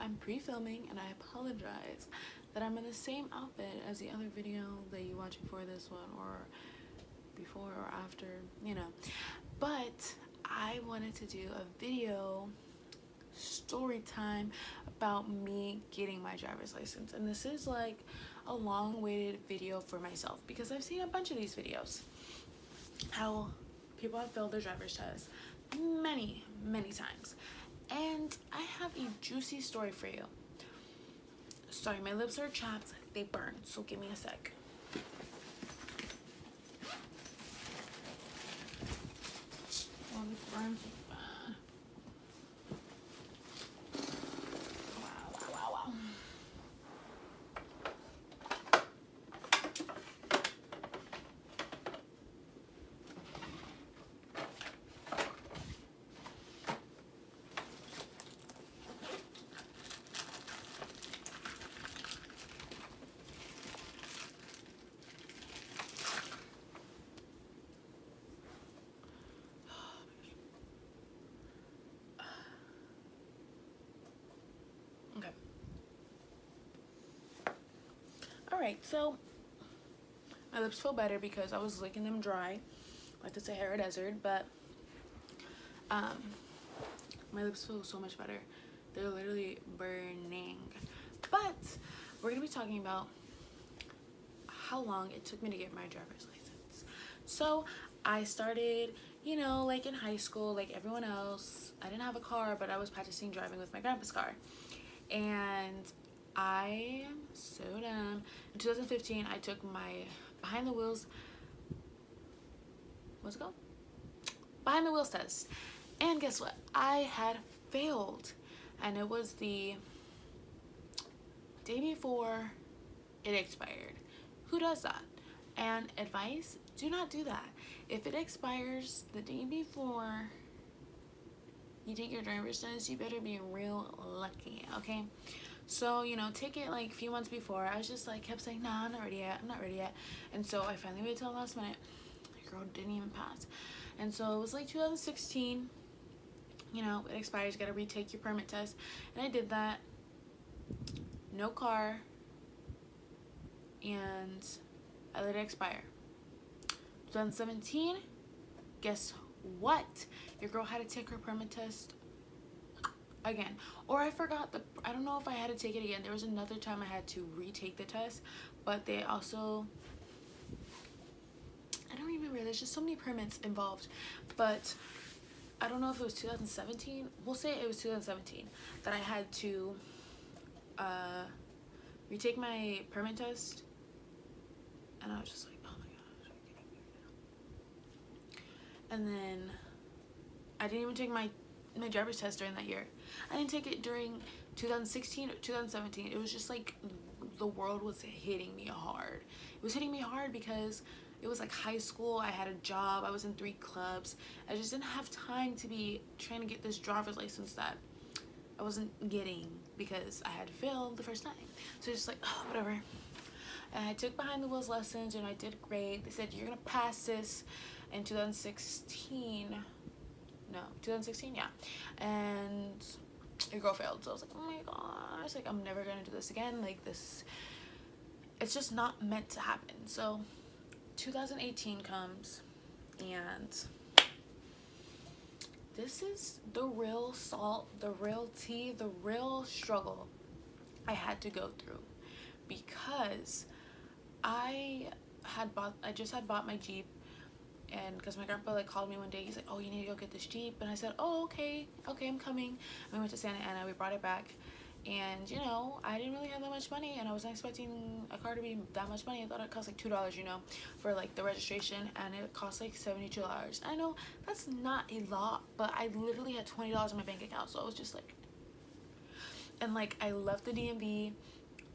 I'm pre-filming and I apologize that I'm in the same outfit as the other video that you watched before this one, or before or after, you know. But I wanted to do a video story time about me getting my driver's license, and this is like a long-awaited video for myself because I've seen a bunch of these videos how people have failed their driver's test many times, and I have a juicy story for you. Sorry, my lips are chapped, they burn, so give me a sec. Oh, this burns so bad. Wow. Okay. Alright, so my lips feel better because I was licking them dry like the Sahara Desert, but my lips feel so much better. They're literally burning. But we're gonna be talking about how long it took me to get my driver's license. So I started, you know, like in high school, like everyone else. I didn't have a car, but I was practicing driving with my grandpa's car. And I am so dumb. In 2015, I took my behind the wheels test. And guess what? I had failed. And it was the day before it expired. Who does that? And advice, do not do that. If it expires the day before you take your driver's test, you better be real lucky, okay? So, you know, take it like a few months before. I was just like, kept saying, nah, I'm not ready yet. And so I finally waited till the last minute. My girl didn't even pass. And so it was like 2016, you know, it expires, you gotta retake your permit test. And I did that. No car. And I let it expire. 2017, guess what? Your girl had to take her permit test again. Or I forgot, I don't know if I had to take it again. There was another time I had to retake the test, but they also, I don't remember, there's just so many permits involved. But I don't know if it was 2017, we'll say it was 2017 that I had to retake my permit test. And I was just like, oh my gosh, are you kidding me right now? And then I didn't even take my driver's test during that year. I didn't take it during 2016 or 2017. It was just like the world was hitting me hard. It was hitting me hard because it was like high school. I had a job. I was in 3 clubs. I just didn't have time to be trying to get this driver's license that I wasn't getting because I had failed the first time. So just like, oh, whatever. And I took behind the wheels lessons and I did great. They said, you're gonna pass this in 2016. No, 2016, yeah. And your girl failed. So I was like, oh my gosh, like I'm never gonna do this again. Like this, it's just not meant to happen. So 2018 comes and this is the real salt, the real tea, the real struggle I had to go through, because I just had bought my Jeep, and because my grandpa like called me one day, he's like, oh, you need to go get this Jeep, and I said, oh, okay, I'm coming. And we went to Santa Ana, we brought it back, and you know, I didn't really have that much money, and I wasn't expecting a car to be that much money. I thought it cost like $2, you know, for like the registration, and it cost like $72. I know that's not a lot, but I literally had $20 in my bank account, so I was just like, and like I left the DMV.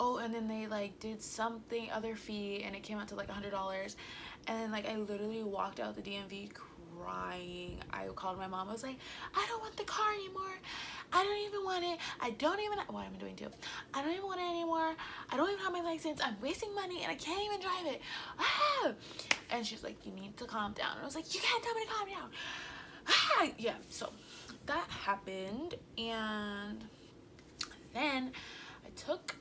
Oh, and then they like did something other fee and it came out to like $100, and then like I literally walked out the DMV crying. I called my mom. I was like, I don't want the car anymore. I don't even want it. I don't even, what am I doing too? I don't even want it anymore. I don't even have my license. I'm wasting money and I can't even drive it. Ah! And she's like, you need to calm down. And I was like, you can't tell me to calm down. Ah! Yeah, so that happened, and then took,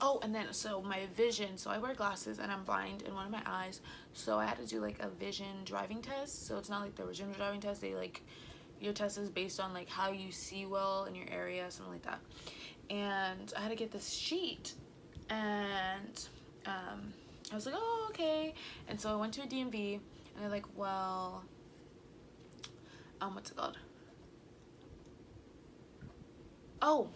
oh, and then so my vision, so I wear glasses and I'm blind in one of my eyes, so I had to do like a vision driving test. So it's not like the original driving test, they like, your test is based on like how you see well in your area, something like that. And I had to get this sheet, and I was like, oh, okay. And so I went to a DMV, and they're like, well, what's it called? Oh,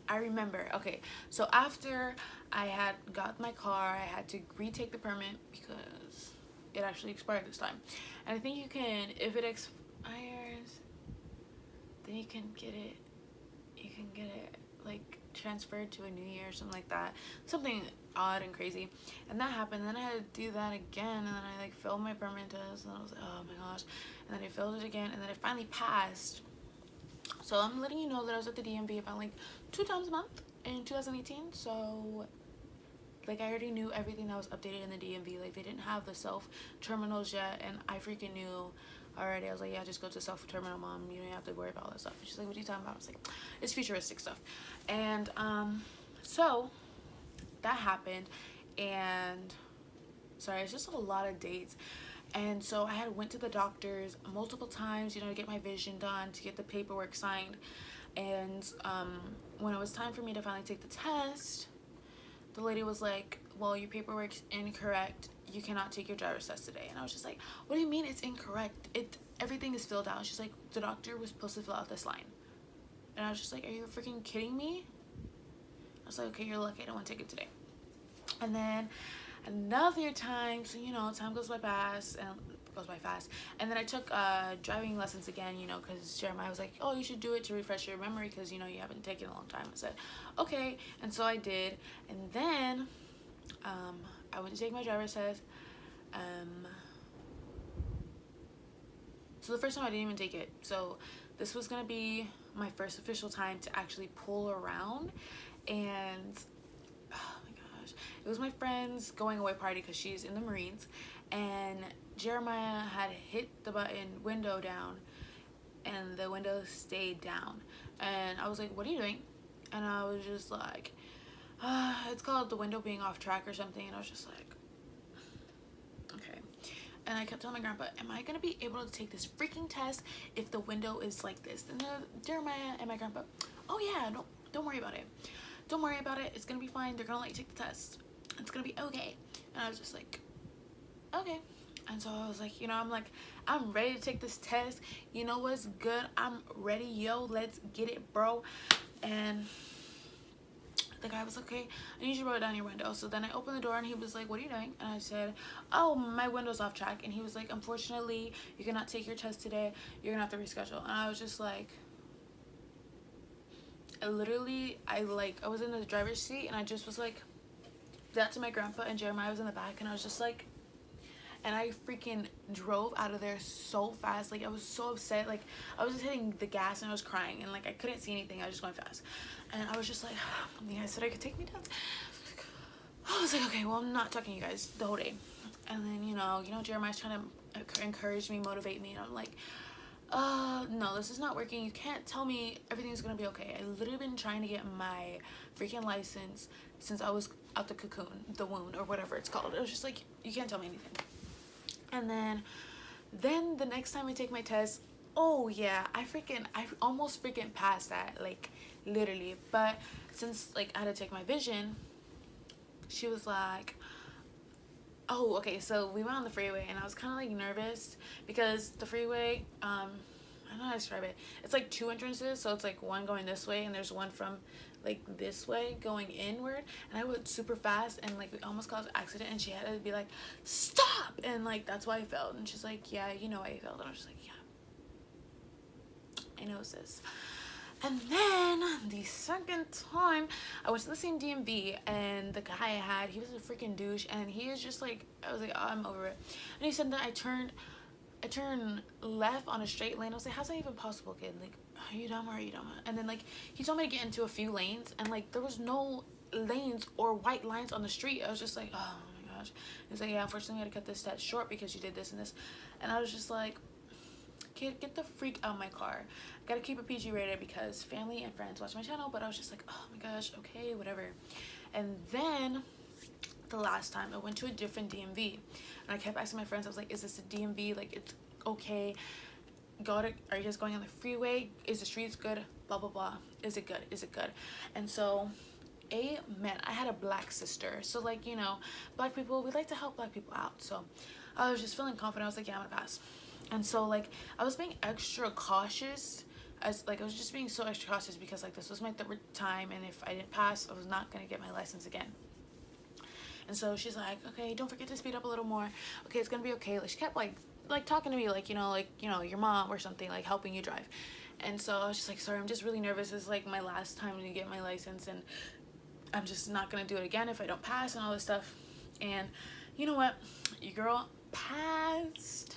I remember. Okay, so after I had got my car, I had to retake the permit because it actually expired this time. And I think you can, if it expires, then you can get it, like transferred to a new year or something like that. Something odd and crazy. And that happened. Then I had to do that again, and then I like failed my permit test, and I was like, oh my gosh. And then I failed it again, and then I finally passed. So I'm letting you know that I was at the DMV about like 2 times a month in 2018. So like I already knew everything that was updated in the DMV. Like they didn't have the self terminals yet, and I freaking knew already. I was like, yeah, just go to self terminal, mom, you don't have to worry about all that stuff. And she's like, what are you talking about? I was like, it's futuristic stuff. And so that happened, and sorry, it's just a lot of dates. And so I had went to the doctors multiple times, you know, to get my vision done, to get the paperwork signed. And when it was time for me to finally take the test, the lady was like, well, your paperwork's incorrect, you cannot take your driver's test today. And I was just like, what do you mean it's incorrect? Everything is filled out. She's like, the doctor was supposed to fill out this line. And I was just like, are you freaking kidding me? I was like, okay, you're lucky, I don't want to take it today. And then another time, so you know, time goes by fast, and then I took driving lessons again, you know, because Jeremiah was like, oh, you should do it to refresh your memory because you know you haven't taken a long time. I said okay, and so I did. And then I went to take my driver's test. So the first time I didn't even take it, so this was gonna be my first official time to actually pull around. And it was my friend's going away party because she's in the Marines, and Jeremiah had hit the button window down, and the window stayed down. And I was like, what are you doing? And I was just like, it's called the window being off track or something. And I was just like, okay. And I kept telling my grandpa, am I gonna be able to take this freaking test if the window is like this? And Jeremiah and my grandpa, oh yeah, don't worry about it. Don't worry about it. It's gonna be fine. They're gonna let you take the test. It's gonna be okay. And I was just like, okay. And so I was like, you know, I'm ready to take this test. You know what's good? I'm ready, yo. Let's get it, bro. And the guy was like, okay, I need you to roll down your window. So then I opened the door, and he was like, what are you doing? And I said, oh, my window's off track. And he was like, unfortunately, you cannot take your test today. You're gonna have to reschedule. And I was just like, I was in the driver's seat, and I just was like that to my grandpa, and Jeremiah was in the back, and I was just like, and I freaking drove out of there so fast. Like I was so upset. Like I was just hitting the gas, and I was crying, and like I couldn't see anything. I was just going fast, and I was just like, you guys said I could take me down. I was like, okay, well, I'm not talking to you guys the whole day. And then you know Jeremiah's trying to encourage me, motivate me, and I'm like, no, this is not working. You can't tell me everything's gonna be okay. I literally been trying to get my freaking license since I was out the cocoon, the wound, or whatever it's called. It was just like, you can't tell me anything. And then the next time I take my test, oh yeah, I almost freaking passed that, like literally. But since like I had to take my vision, she was like, oh, okay, so we went on the freeway, and I was kind of like nervous because the freeway, I don't know how to describe it. It's like 2 entrances, so it's like one going this way, and there's one from like this way going inward. And I went super fast, and like we almost caused an accident, and she had to be like, stop, and like that's why I failed. And she's like, yeah, you know why you failed. And I was just like, yeah, I know, sis. And then the second time I went to the same DMV, and the guy I had, he was a freaking douche, and he is just like, I was like, oh, I'm over it. And he said that I turned left on a straight lane. I was like, how's that even possible, kid? Like, are you dumb or are you dumb? And then like he told me to get into a few lanes, and like there was no lanes or white lines on the street. I was just like, oh my gosh. He's like, yeah, unfortunately we had to cut this test short because you did this and this. And I was just like, kid, get the freak out of my car. I gotta keep it PG rated because family and friends watch my channel. But I was just like, oh my gosh, okay, whatever. And then the last time I went to a different DMV, and I kept asking my friends, I was like, is this a DMV? Like, it's okay. Are you guys going on the freeway? Is the streets good? Blah blah blah. Is it good? Is it good? And so, amen. I had a black sister, so like, you know, black people, we like to help black people out. So I was just feeling confident. I was like, yeah, I'm gonna pass. And so like I was being extra cautious, as like I was just being so extra cautious because like this was my third time, and if I didn't pass, I was not gonna get my license again. And so she's like, okay, don't forget to speed up a little more. Okay, it's gonna be okay. Like she kept like talking to me like, you know, your mom or something, like helping you drive. And so I was just like, sorry, I'm just really nervous. This is like my last time to get my license, and I'm just not gonna do it again if I don't pass and all this stuff. And you know what, your girl passed.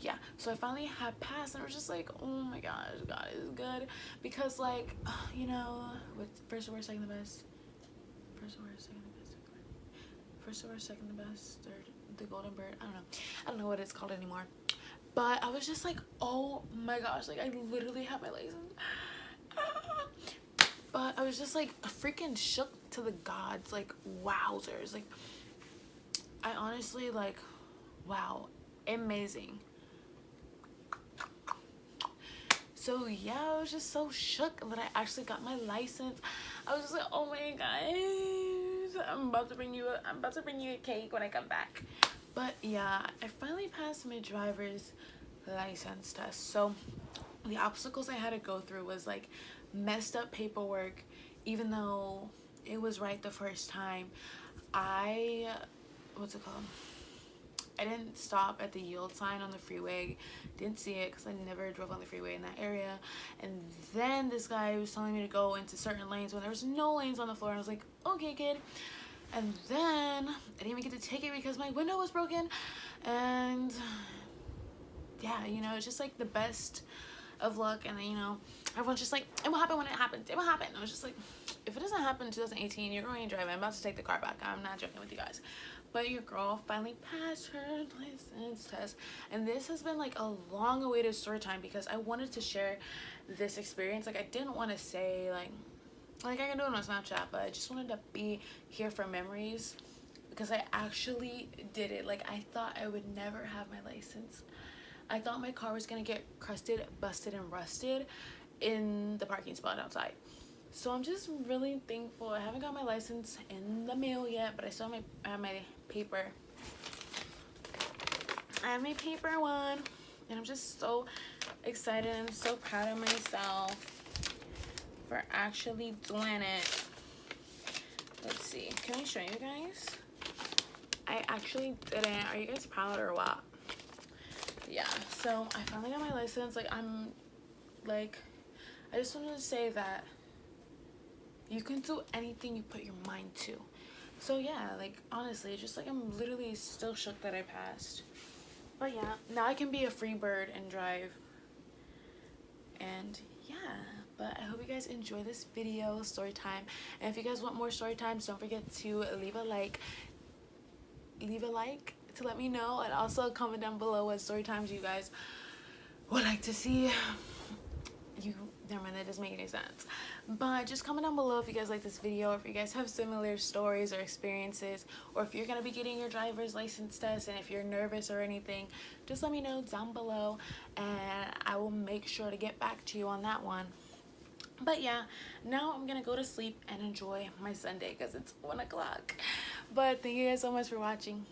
Yeah, so I finally had passed, and I was just like, oh my gosh, God is good. Because like, you know, with first award, second the best, first award, second the best, first award, second the best, third the golden bird. I don't know what it's called anymore. But I was just like, oh my gosh, like I literally have my license. But I was just like freaking shook to the gods, like wowzers. Like I honestly, like, wow, amazing. So yeah, I was just so shook that I actually got my license. I was just like, oh my gosh, I'm about to bring you a cake when I come back. But yeah, I finally passed my driver's license test. So the obstacles I had to go through was like messed up paperwork. Even though it was right the first time, what's it called? I didn't stop at the yield sign on the freeway. Didn't see it because I never drove on the freeway in that area. And then this guy was telling me to go into certain lanes when there was no lanes on the floor. And I was like, okay, kid. And then I didn't even get the ticket because my window was broken. And yeah, you know, it's just like the best of luck. And you know, everyone's just like, it will happen when it happens. It will happen. I was just like, if it doesn't happen in 2018, you're going to drive. I'm about to take the car back. I'm not joking with you guys. But your girl finally passed her license test. And this has been like a long awaited story time because I wanted to share this experience. Like I didn't want to say like I can do it on Snapchat, but I just wanted to be here for memories because I actually did it. Like I thought I would never have my license. I thought my car was gonna get crusted, busted, and rusted in the parking spot outside. So I'm just really thankful. I haven't got my license in the mail yet, but I still have my paper. I have my paper one, and I'm just so excited and so proud of myself for actually doing it. Let's see. Can I show you guys? I actually did it. Are you guys proud or what? Yeah. So I finally got my license. Like I just wanted to say that you can do anything you put your mind to. So yeah, like honestly, just like I'm literally still shook that I passed. But yeah, now I can be a free bird and drive. And yeah, but I hope you guys enjoy this video, story time. And if you guys want more story times, don't forget to leave a like to let me know, and also comment down below what story times you guys would like to see. Never mind, that doesn't make any sense. But just comment down below if you guys like this video, or if you guys have similar stories or experiences, or if you're gonna be getting your driver's license test, and if you're nervous or anything, just let me know down below, and I will make sure to get back to you on that one. But yeah, now I'm gonna go to sleep and enjoy my Sunday because it's 1 o'clock. But thank you guys so much for watching.